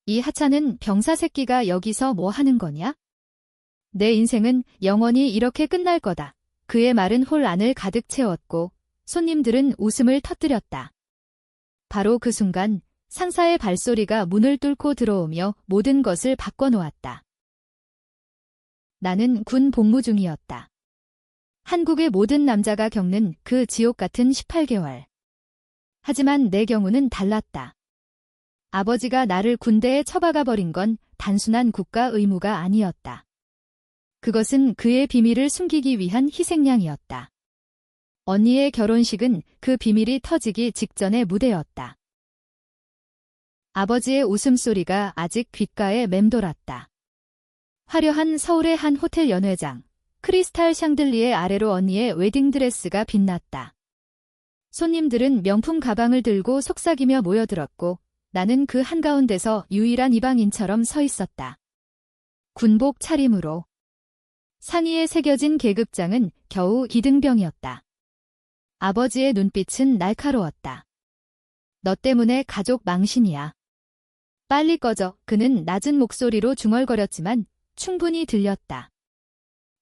이 하찮은 병사 새끼가 여기서 뭐 하는 거냐? 내 인생은 영원히 이렇게 끝날 거다. 그의 말은 홀 안을 가득 채웠고 손님들은 웃음을 터뜨렸다. 바로 그 순간 상사의 발소리가 문을 뚫고 들어오며 모든 것을 바꿔놓았다. 나는 군 복무 중이었다. 한국의 모든 남자가 겪는 그 지옥 같은 18개월. 하지만 내 경우는 달랐다. 아버지가 나를 군대에 처박아 버린 건 단순한 국가 의무가 아니었다. 그것은 그의 비밀을 숨기기 위한 희생양이었다. 언니의 결혼식은 그 비밀이 터지기 직전의 무대였다. 아버지의 웃음소리가 아직 귓가에 맴돌았다. 화려한 서울의 한 호텔 연회장, 크리스탈 샹들리에 아래로 언니의 웨딩드레스가 빛났다. 손님들은 명품 가방을 들고 속삭이며 모여들었고 나는 그 한가운데서 유일한 이방인처럼 서 있었다. 군복 차림으로. 상의에 새겨진 계급장은 겨우 기등병이었다. 아버지의 눈빛은 날카로웠다. 너 때문에 가족 망신이야. 빨리 꺼져. 그는 낮은 목소리로 중얼거렸지만 충분히 들렸다.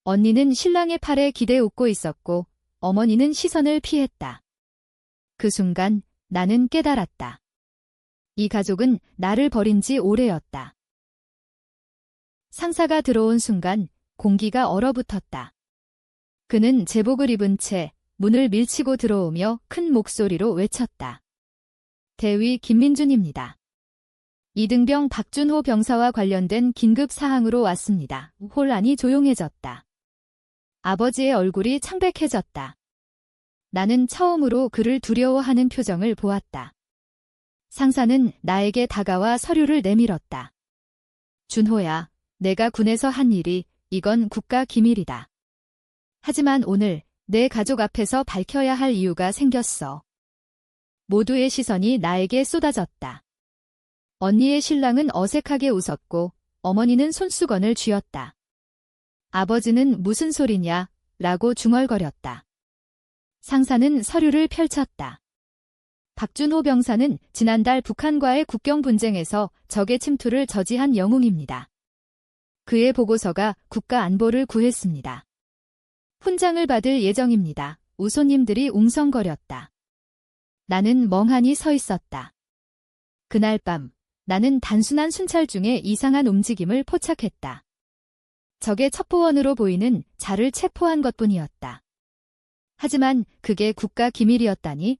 언니는 신랑의 팔에 기대 웃고 있었고 어머니는 시선을 피했다. 그 순간 나는 깨달았다. 이 가족은 나를 버린 지 오래였다. 상사가 들어온 순간 공기가 얼어붙었다. 그는 제복을 입은 채 문을 밀치고 들어오며 큰 목소리로 외쳤다. 대위 김민준입니다. 이등병 박준호 병사와 관련된 긴급 사항으로 왔습니다. 홀 안이 조용해졌다. 아버지의 얼굴이 창백해졌다. 나는 처음으로 그를 두려워하는 표정을 보았다. 상사는 나에게 다가와 서류를 내밀었다. 준호야, 내가 군에서 한 일이 이건 국가 기밀이다. 하지만 오늘 내 가족 앞에서 밝혀야 할 이유가 생겼어. 모두의 시선이 나에게 쏟아졌다. 언니의 신랑은 어색하게 웃었고 어머니는 손수건을 쥐었다. 아버지는 무슨 소리냐? 라고 중얼거렸다. 상사는 서류를 펼쳤다. 박준호 병사는 지난달 북한과의 국경 분쟁에서 적의 침투를 저지한 영웅입니다. 그의 보고서가 국가 안보를 구했습니다. 훈장을 받을 예정입니다. 우손님들이 웅성거렸다. 나는 멍하니 서 있었다. 그날 밤 나는 단순한 순찰 중에 이상한 움직임을 포착했다. 적의 첩보원으로 보이는 자를 체포한 것뿐이었다. 하지만 그게 국가 기밀이었다니?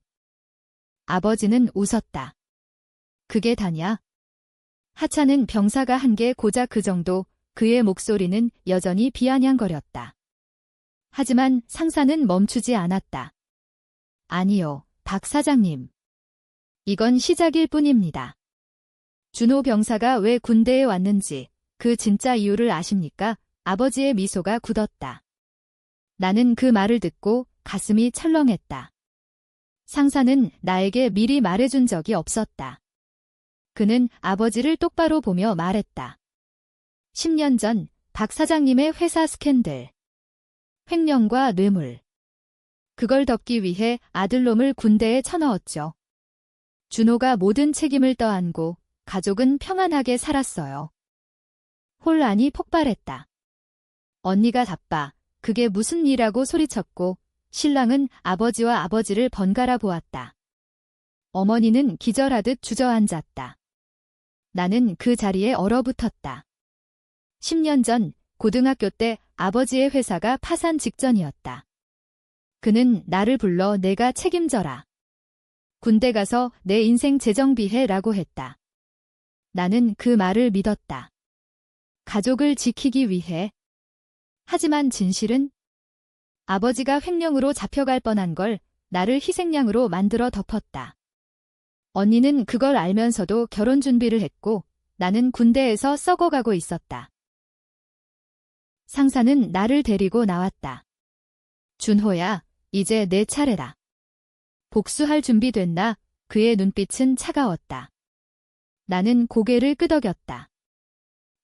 아버지는 웃었다. 그게 다냐? 하찮은 병사가 한 게 고작 그 정도. 그의 목소리는 여전히 비아냥거렸다. 하지만 상사는 멈추지 않았다. 아니요, 박 사장님. 이건 시작일 뿐입니다. 준호 병사가 왜 군대에 왔는지 그 진짜 이유를 아십니까? 아버지의 미소가 굳었다. 나는 그 말을 듣고 가슴이 철렁했다. 상사는 나에게 미리 말해준 적이 없었다. 그는 아버지를 똑바로 보며 말했다. 10년 전 박 사장님의 회사 스캔들. 횡령과 뇌물. 그걸 덮기 위해 아들놈을 군대에 쳐넣었죠. 준호가 모든 책임을 떠안고 가족은 평안하게 살았어요. 홀 안이 폭발했다. 언니가 자빠, 그게 무슨 일이라고 소리쳤고 신랑은 아버지와 아버지를 번갈아 보았다. 어머니는 기절하듯 주저앉았다. 나는 그 자리에 얼어붙었다. 10년 전 고등학교 때 아버지의 회사가 파산 직전이었다. 그는 나를 불러 내가 책임져라. 군대 가서 내 인생 재정비해라고 했다. 나는 그 말을 믿었다. 가족을 지키기 위해. 하지만 진실은 아버지가 횡령으로 잡혀갈 뻔한 걸 나를 희생양으로 만들어 덮었다. 언니는 그걸 알면서도 결혼 준비를 했고 나는 군대에서 썩어가고 있었다. 상사는 나를 데리고 나왔다. 준호야, 이제 내 차례다. 복수할 준비 됐나? 그의 눈빛은 차가웠다. 나는 고개를 끄덕였다.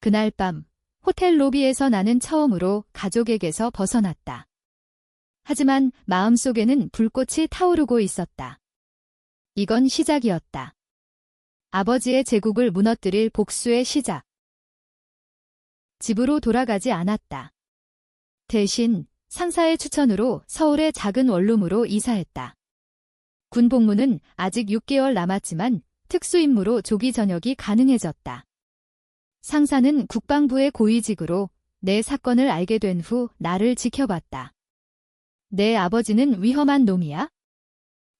그날 밤 호텔 로비에서 나는 처음으로 가족에게서 벗어났다. 하지만 마음속에는 불꽃이 타오르고 있었다. 이건 시작이었다. 아버지의 제국을 무너뜨릴 복수의 시작. 집으로 돌아가지 않았다. 대신 상사의 추천으로 서울의 작은 원룸으로 이사했다. 군 복무는 아직 6개월 남았지만 특수임무로 조기 전역이 가능해졌다. 상사는 국방부의 고위직으로 내 사건을 알게 된 후 나를 지켜봤다. 내 아버지는 위험한 놈이야?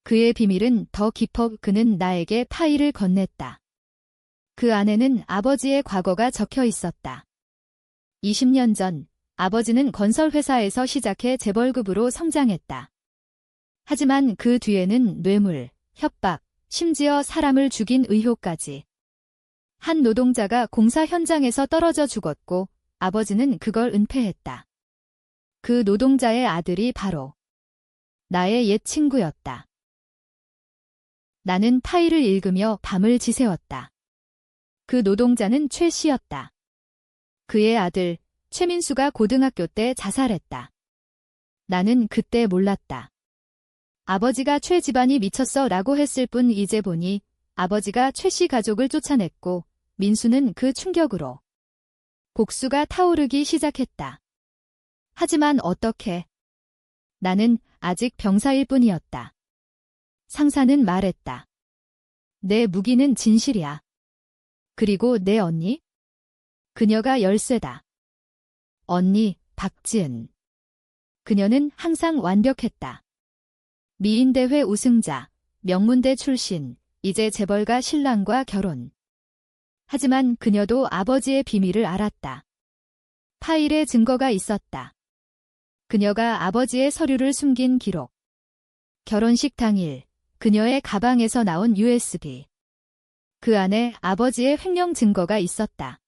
그의 비밀은 더 깊어. 그는 나에게 파일을 건넸다. 그 안에는 아버지의 과거가 적혀 있었다. 20년 전 아버지는 건설회사에서 시작해 재벌급으로 성장했다. 하지만 그 뒤에는 뇌물, 협박, 심지어 사람을 죽인 의혹까지. 한 노동자가 공사 현장에서 떨어져 죽었고 아버지는 그걸 은폐했다. 그 노동자의 아들이 바로 나의 옛 친구였다. 나는 파일을 읽으며 밤을 지새웠다. 그 노동자는 최 씨였다. 그의 아들 최민수가 고등학교 때 자살했다. 나는 그때 몰랐다. 아버지가 최 집안이 미쳤어 라고 했을 뿐 이제 보니 아버지가 최 씨 가족을 쫓아냈고 민수는 그 충격으로 복수가 타오르기 시작했다. 하지만 어떻게? 나는 아직 병사일 뿐이었다. 상사는 말했다. 내 무기는 진실이야. 그리고 내 언니? 그녀가 열쇠다. 언니, 박지은. 그녀는 항상 완벽했다. 미인대회 우승자, 명문대 출신, 이제 재벌가 신랑과 결혼. 하지만 그녀도 아버지의 비밀을 알았다. 파일에 증거가 있었다. 그녀가 아버지의 서류를 숨긴 기록. 결혼식 당일, 그녀의 가방에서 나온 USB. 그 안에 아버지의 횡령 증거가 있었다.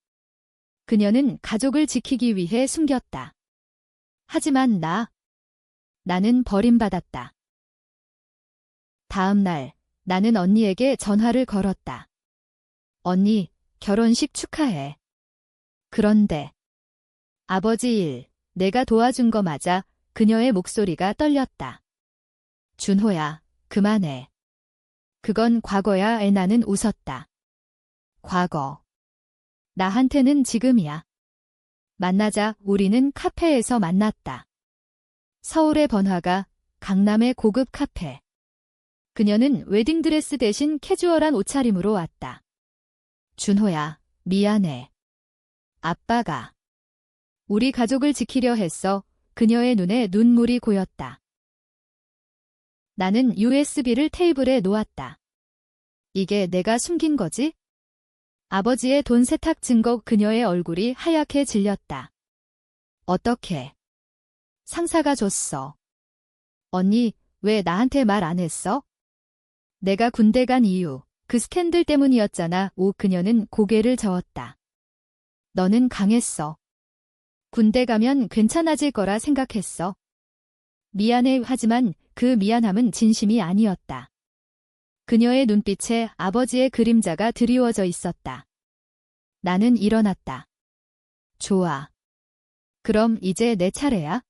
그녀는 가족을 지키기 위해 숨겼다. 하지만 나는 버림받았다. 다음 날, 나는 언니에게 전화를 걸었다. 언니, 결혼식 축하해. 그런데 아버지 일, 내가 도와준 거 맞아? 그녀의 목소리가 떨렸다. 준호야, 그만해. 그건 과거야. 나는 웃었다. 과거. 나한테는 지금이야. 만나자. 우리는 카페에서 만났다. 서울의 번화가, 강남의 고급 카페. 그녀는 웨딩드레스 대신 캐주얼한 옷차림으로 왔다. 준호야, 미안해. 아빠가 우리 가족을 지키려 했어. 그녀의 눈에 눈물이 고였다. 나는 USB를 테이블에 놓았다. 이게 내가 숨긴 거지? 아버지의 돈 세탁 증거. 그녀의 얼굴이 하얗게 질렸다. 어떻게? 상사가 줬어. 언니, 왜 나한테 말 안 했어? 내가 군대 간 이유, 그 스캔들 때문이었잖아. 그녀는 고개를 저었다. 너는 강했어. 군대 가면 괜찮아질 거라 생각했어. 미안해. 하지만 그 미안함은 진심이 아니었다. 그녀의 눈빛에 아버지의 그림자가 드리워져 있었다. 나는 일어났다. 좋아. 그럼 이제 내 차례야?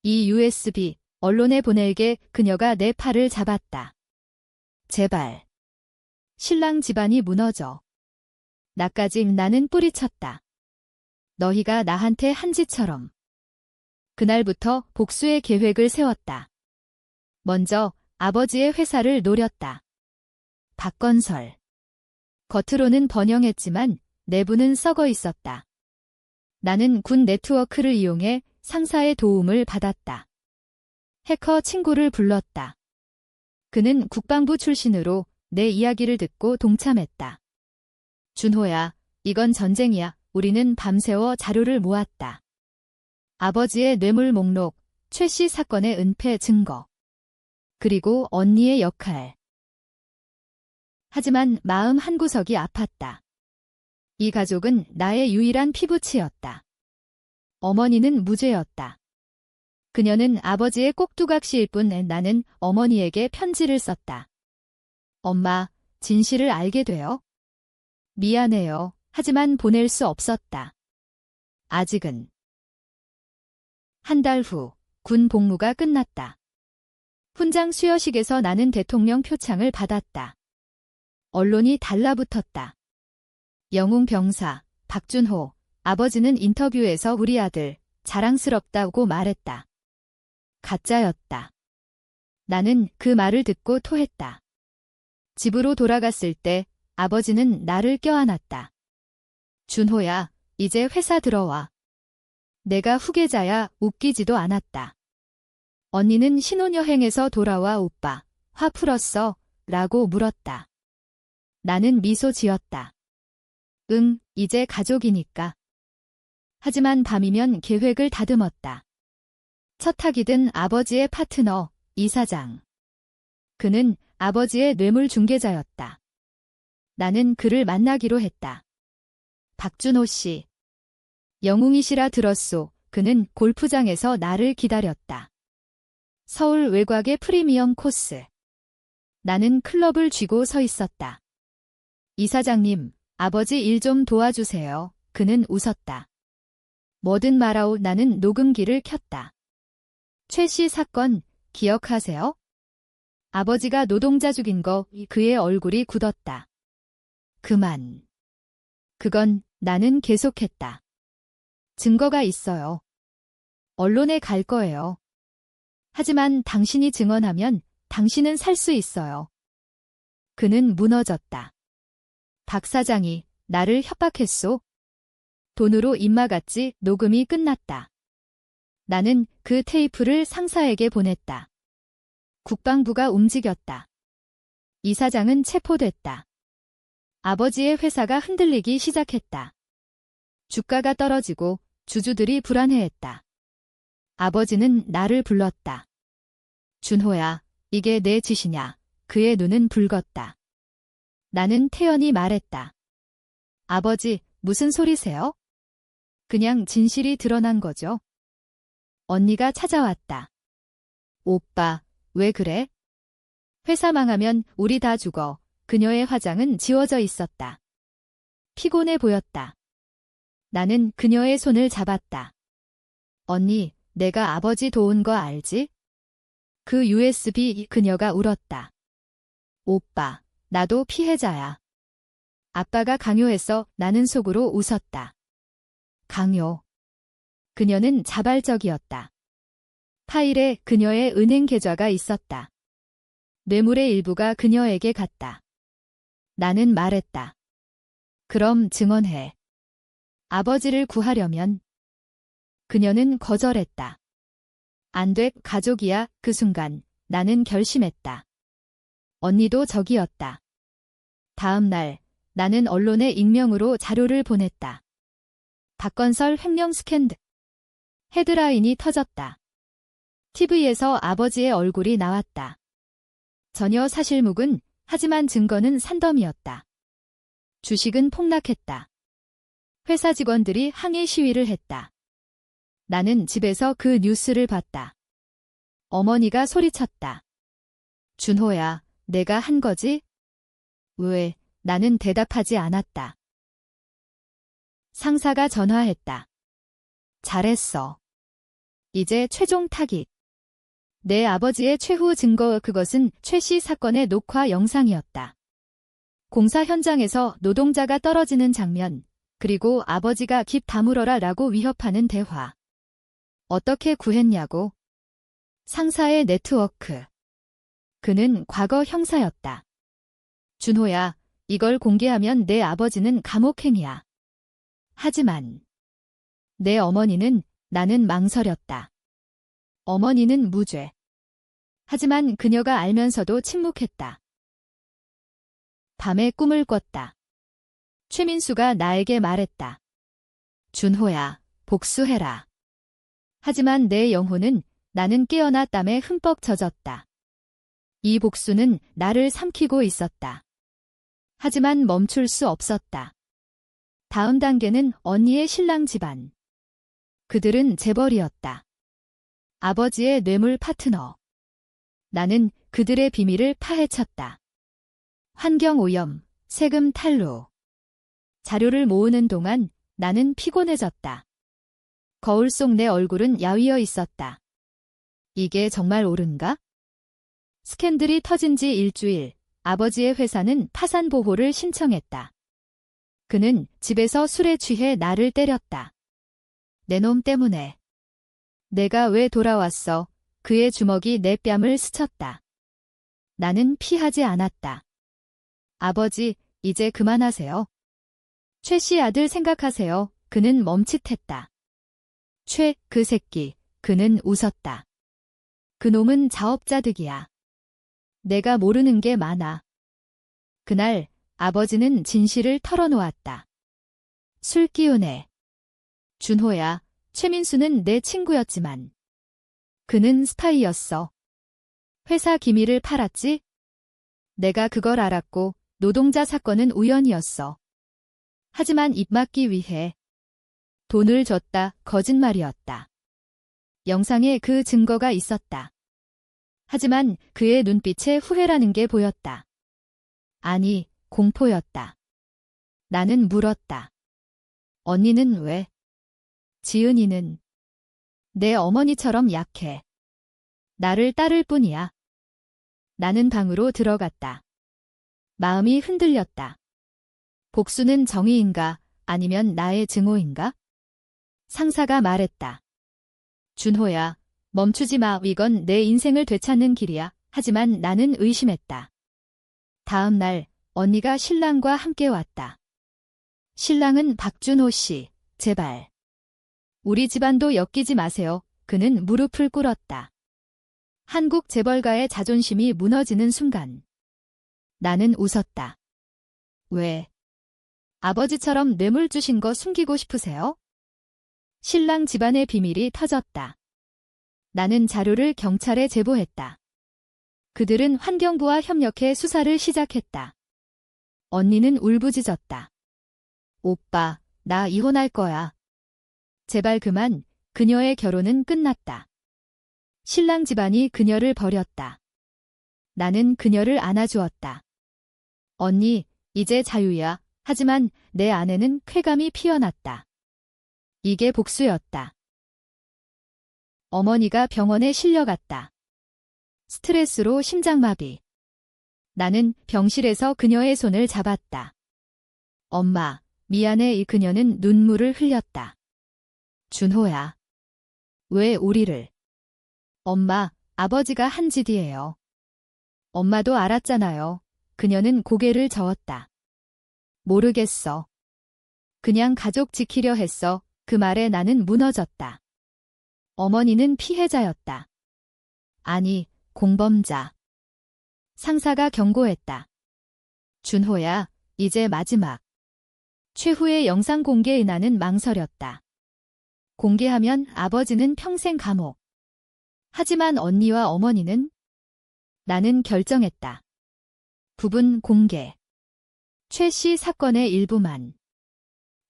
이 USB, 언론에 보낼게. 그녀가 내 팔을 잡았다. 제발. 신랑 집안이 무너져. 나까지. 나는 뿌리쳤다. 너희가 나한테 한 짓처럼. 그날부터 복수의 계획을 세웠다. 먼저 아버지의 회사를 노렸다. 박건설. 겉으로는 번영했지만 내부는 썩어 있었다. 나는 군 네트워크를 이용해 상사의 도움을 받았다. 해커 친구를 불렀다. 그는 국방부 출신으로 내 이야기를 듣고 동참했다. 준호야, 이건 전쟁이야. 우리는 밤새워 자료를 모았다. 아버지의 뇌물 목록, 최 씨 사건의 은폐 증거. 그리고 언니의 역할. 하지만 마음 한구석이 아팠다. 이 가족은 나의 유일한 피부치였다. 어머니는 무죄였다. 그녀는 아버지의 꼭두각시일 뿐. 나는 어머니에게 편지를 썼다. 엄마, 진실을 알게 돼요? 미안해요. 하지만 보낼 수 없었다. 아직은. 한 달 후, 군 복무가 끝났다. 훈장 수여식에서 나는 대통령 표창을 받았다. 언론이 달라붙었다. 영웅 병사, 박준호, 아버지는 인터뷰에서 우리 아들, 자랑스럽다고 말했다. 가짜였다. 나는 그 말을 듣고 토했다. 집으로 돌아갔을 때 아버지는 나를 껴안았다. 준호야, 이제 회사 들어와. 내가 후계자야. 웃기지도 않았다. 언니는 신혼여행에서 돌아와 오빠, 화 풀었어? 라고 물었다. 나는 미소 지었다. 응, 이제 가족이니까. 하지만 밤이면 계획을 다듬었다. 첫 타깃은 아버지의 파트너, 이사장. 그는 아버지의 뇌물 중개자였다. 나는 그를 만나기로 했다. 박준호 씨. 영웅이시라 들었소. 그는 골프장에서 나를 기다렸다. 서울 외곽의 프리미엄 코스. 나는 클럽을 쥐고 서 있었다. 이사장님, 아버지 일 좀 도와주세요. 그는 웃었다. 뭐든 말아오. 나는 녹음기를 켰다. 최 씨 사건 기억하세요? 아버지가 노동자 죽인 거. 그의 얼굴이 굳었다. 그만. 그건 나는 계속했다. 증거가 있어요. 언론에 갈 거예요. 하지만 당신이 증언하면 당신은 살 수 있어요. 그는 무너졌다. 박 사장이 나를 협박했소? 돈으로 입막았지. 녹음이 끝났다. 나는 그 테이프를 상사에게 보냈다. 국방부가 움직였다. 이사장은 체포됐다. 아버지의 회사가 흔들리기 시작했다. 주가가 떨어지고 주주들이 불안해했다. 아버지는 나를 불렀다. 준호야, 이게 내 짓이냐? 그의 눈은 붉었다. 나는 태연히 말했다. 아버지, 무슨 소리세요? 그냥 진실이 드러난 거죠. 언니가 찾아왔다. 오빠, 왜 그래? 회사 망하면 우리 다 죽어. 그녀의 화장은 지워져 있었다. 피곤해 보였다. 나는 그녀의 손을 잡았다. 언니, 내가 아버지 도운 거 알지? 그 USB. 그녀가 울었다. 오빠, 나도 피해자야. 아빠가 강요했어. 나는 속으로 웃었다. 강요. 그녀는 자발적이었다. 파일에 그녀의 은행 계좌가 있었다. 뇌물의 일부가 그녀에게 갔다. 나는 말했다. 그럼 증언해. 아버지를 구하려면. 그녀는 거절했다. 안 돼, 가족이야. 그 순간 나는 결심했다. 언니도 적이었다. 다음 날 나는 언론에 익명으로 자료를 보냈다. 박건설 횡령 스캔들. 헤드라인이 터졌다. TV에서 아버지의 얼굴이 나왔다. 전혀 사실무근, 하지만 증거는 산더미였다. 주식은 폭락했다. 회사 직원들이 항의 시위를 했다. 나는 집에서 그 뉴스를 봤다. 어머니가 소리쳤다. 준호야, 내가 한 거지? 왜? 나는 대답하지 않았다. 상사가 전화했다. 잘했어. 이제 최종 타깃. 내 아버지의 최후 증거. 그것은 최 씨 사건의 녹화 영상이었다. 공사 현장에서 노동자가 떨어지는 장면, 그리고 아버지가 깁 다물어라 라고 위협하는 대화. 어떻게 구했냐고? 상사의 네트워크. 그는 과거 형사였다. 준호야, 이걸 공개하면 내 아버지는 감옥행이야. 하지만 내 어머니는. 나는 망설였다. 어머니는 무죄. 하지만 그녀가 알면서도 침묵했다. 밤에 꿈을 꿨다. 최민수가 나에게 말했다. 준호야, 복수해라. 하지만 내 영혼은. 나는 깨어나 땀에 흠뻑 젖었다. 이 복수는 나를 삼키고 있었다. 하지만 멈출 수 없었다. 다음 단계는 언니의 신랑 집안. 그들은 재벌이었다. 아버지의 뇌물 파트너. 나는 그들의 비밀을 파헤쳤다. 환경오염, 세금 탈루. 자료를 모으는 동안 나는 피곤해졌다. 거울 속 내 얼굴은 야위어 있었다. 이게 정말 옳은가? 스캔들이 터진 지 일주일, 아버지의 회사는 파산 보호를 신청했다. 그는 집에서 술에 취해 나를 때렸다. 내 놈 때문에. 내가 왜 돌아왔어? 그의 주먹이 내 뺨을 스쳤다. 나는 피하지 않았다. 아버지, 이제 그만하세요. 최 씨 아들 생각하세요. 그는 멈칫했다. 최, 그 새끼. 그는 웃었다. 그놈은 자업자득이야. 내가 모르는 게 많아. 그날 아버지는 진실을 털어놓았다. 술 기운에. 준호야, 최민수는 내 친구였지만 그는 스파이였어. 회사 기밀을 팔았지? 내가 그걸 알았고 노동자 사건은 우연이었어. 하지만 입막기 위해 돈을 줬다. 거짓말이었다. 영상에 그 증거가 있었다. 하지만 그의 눈빛에 후회라는 게 보였다. 아니, 공포였다. 나는 물었다. 언니는 왜? 지은이는 내 어머니처럼 약해. 나를 따를 뿐이야. 나는 방으로 들어갔다. 마음이 흔들렸다. 복수는 정의인가 아니면 나의 증오인가? 상사가 말했다. 준호야, 멈추지 마. 이건 내 인생을 되찾는 길이야. 하지만 나는 의심했다. 다음 날 언니가 신랑과 함께 왔다. 신랑은 박준호 씨, 제발. 우리 집안도 엮이지 마세요. 그는 무릎을 꿇었다. 한국 재벌가의 자존심이 무너지는 순간. 나는 웃었다. 왜? 아버지처럼 뇌물 주신 거 숨기고 싶으세요? 신랑 집안의 비밀이 터졌다. 나는 자료를 경찰에 제보했다. 그들은 환경부와 협력해 수사를 시작했다. 언니는 울부짖었다. 오빠, 나 이혼할 거야. 제발 그만. 그녀의 결혼은 끝났다. 신랑 집안이 그녀를 버렸다. 나는 그녀를 안아주었다. 언니, 이제 자유야. 하지만 내 안에는 쾌감이 피어났다. 이게 복수였다. 어머니가 병원에 실려갔다. 스트레스로 심장마비. 나는 병실에서 그녀의 손을 잡았다. 엄마, 미안해. 이 그녀는 눈물을 흘렸다. 준호야. 왜 우리를? 엄마, 아버지가 한 짓이에요. 엄마도 알았잖아요. 그녀는 고개를 저었다. 모르겠어. 그냥 가족 지키려 했어. 그 말에 나는 무너졌다. 어머니는 피해자였다. 아니, 공범자. 상사가 경고했다. 준호야, 이제 마지막. 최후의 영상 공개에 나는 망설였다. 공개하면 아버지는 평생 감옥. 하지만 언니와 어머니는? 나는 결정했다. 부분 공개. 최 씨 사건의 일부만.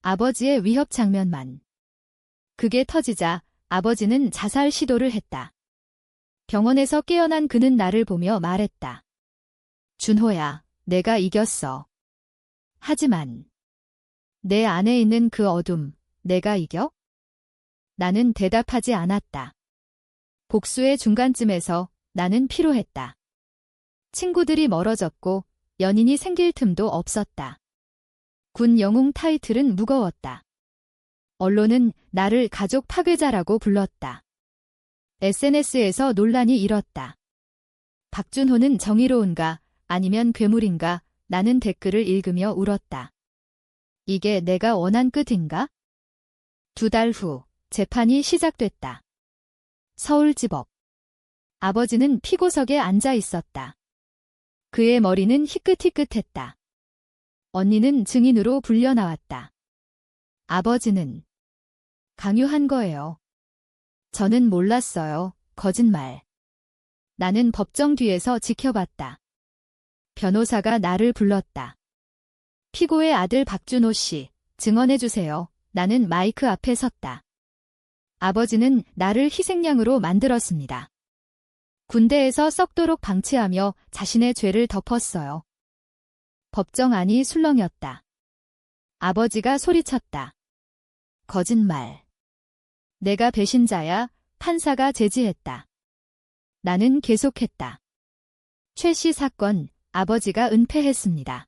아버지의 위협 장면만. 그게 터지자 아버지는 자살 시도를 했다. 병원에서 깨어난 그는 나를 보며 말했다. 준호야, 내가 이겼어. 하지만 내 안에 있는 그 어둠, 내가 이겨? 나는 대답하지 않았다. 복수의 중간쯤에서 나는 피로했다. 친구들이 멀어졌고 연인이 생길 틈도 없었다. 군 영웅 타이틀은 무거웠다. 언론은 나를 가족 파괴자라고 불렀다. SNS에서 논란이 일었다. 박준호는 정의로운가 아니면 괴물인가? 나는 댓글을 읽으며 울었다. 이게 내가 원한 끝인가? 2달 후 재판이 시작됐다. 서울지법. 아버지는 피고석에 앉아 있었다. 그의 머리는 희끗희끗했다. 언니는 증인으로 불려 나왔다. 아버지는 강요한 거예요. 저는 몰랐어요. 거짓말. 나는 법정 뒤에서 지켜봤다. 변호사가 나를 불렀다. 피고의 아들 박준호 씨, 증언해주세요. 나는 마이크 앞에 섰다. 아버지는 나를 희생양으로 만들었습니다. 군대에서 썩도록 방치하며 자신의 죄를 덮었어요. 법정 안이 술렁였다. 아버지가 소리쳤다. 거짓말. 내가 배신자야. 판사가 제지했다. 나는 계속했다. 최 씨 사건, 아버지가 은폐했습니다.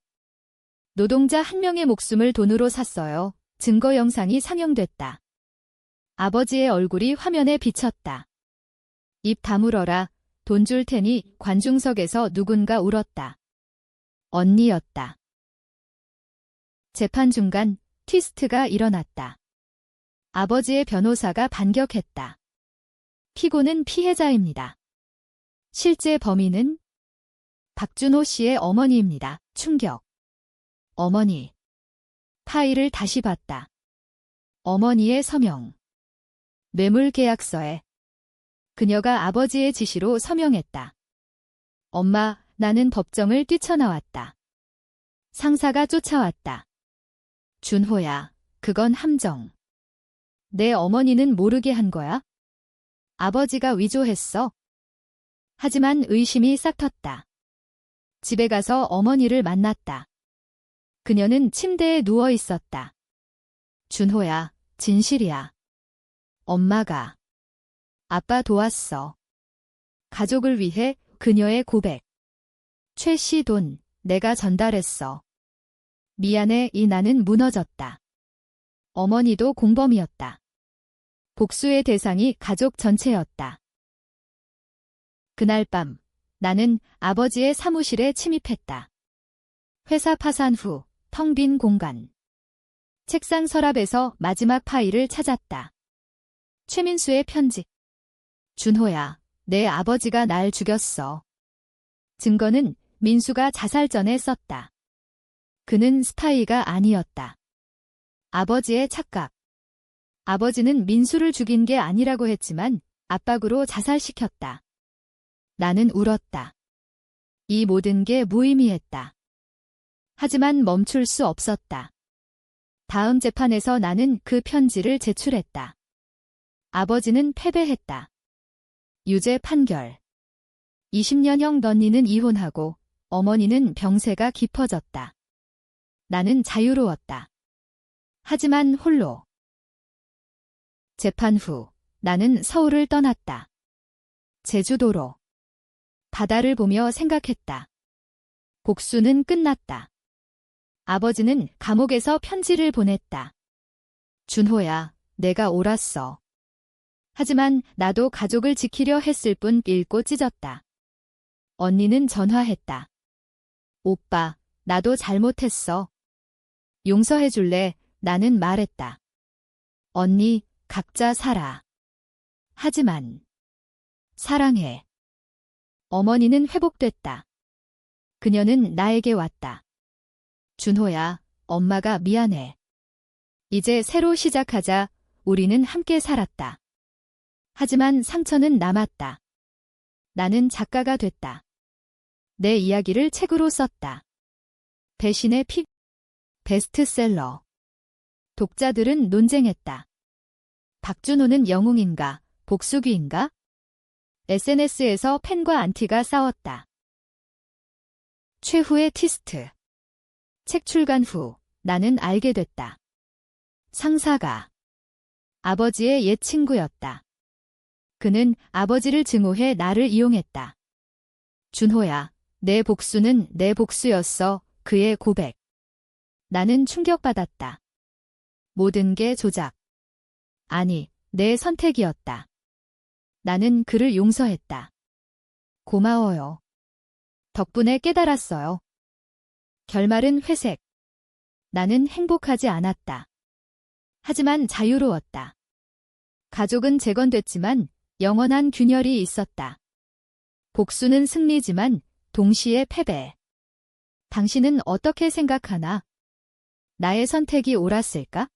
노동자 한 명의 목숨을 돈으로 샀어요. 증거 영상이 상영됐다. 아버지의 얼굴이 화면에 비쳤다. 입 다물어라. 돈 줄 테니. 관중석에서 누군가 울었다. 언니였다. 재판 중간 트위스트가 일어났다. 아버지의 변호사가 반격했다. 피고는 피해자입니다. 실제 범인은 박준호 씨의 어머니입니다. 충격. 어머니. 파일을 다시 봤다. 어머니의 서명. 매물계약서에 그녀가 아버지의 지시로 서명했다. 엄마, 나는 법정을 뛰쳐나왔다. 상사가 쫓아왔다. 준호야, 그건 함정. 내 어머니는 모르게 한 거야? 아버지가 위조했어. 하지만 의심이 싹 텄다. 집에 가서 어머니를 만났다. 그녀는 침대에 누워 있었다. 준호야, 진실이야. 엄마가 아빠 도왔어. 가족을 위해. 그녀의 고백. 최 씨 돈 내가 전달했어. 미안해. 이 나는 무너졌다. 어머니도 공범이었다. 복수의 대상이 가족 전체였다. 그날 밤 나는 아버지의 사무실에 침입했다. 회사 파산 후 텅 빈 공간. 책상 서랍에서 마지막 파일을 찾았다. 최민수의 편지. 준호야, 내 아버지가 날 죽였어. 증거는 민수가 자살 전에 썼다. 그는 스파이가 아니었다. 아버지의 착각. 아버지는 민수를 죽인 게 아니라고 했지만 압박으로 자살시켰다. 나는 울었다. 이 모든 게 무의미했다. 하지만 멈출 수 없었다. 다음 재판에서 나는 그 편지를 제출했다. 아버지는 패배했다. 유죄 판결. 20년형 넌니는 이혼하고 어머니는 병세가 깊어졌다. 나는 자유로웠다. 하지만 홀로. 재판 후 나는 서울을 떠났다. 제주도로. 바다를 보며 생각했다. 복수는 끝났다. 아버지는 감옥에서 편지를 보냈다. 준호야, 내가 옳았어. 하지만 나도 가족을 지키려 했을 뿐. 읽고 찢었다. 언니는 전화했다. 오빠, 나도 잘못했어. 용서해줄래? 나는 말했다. 언니, 각자 살아. 하지만 사랑해. 어머니는 회복됐다. 그녀는 나에게 왔다. 준호야, 엄마가 미안해. 이제 새로 시작하자. 우리는 함께 살았다. 하지만 상처는 남았다. 나는 작가가 됐다. 내 이야기를 책으로 썼다. 배신의 피. 베스트셀러. 독자들은 논쟁했다. 박준호는 영웅인가, 복수귀인가? SNS에서 팬과 안티가 싸웠다. 최후의 트위스트. 책 출간 후 나는 알게 됐다. 상사가 아버지의 옛 친구였다. 그는 아버지를 증오해 나를 이용했다. 준호야, 내 복수는 내 복수였어. 그의 고백. 나는 충격받았다. 모든 게 조작. 아니, 내 선택이었다. 나는 그를 용서했다. 고마워요. 덕분에 깨달았어요. 결말은 회색. 나는 행복하지 않았다. 하지만 자유로웠다. 가족은 재건됐지만 영원한 균열이 있었다. 복수는 승리지만 동시에 패배. 당신은 어떻게 생각하나? 나의 선택이 옳았을까?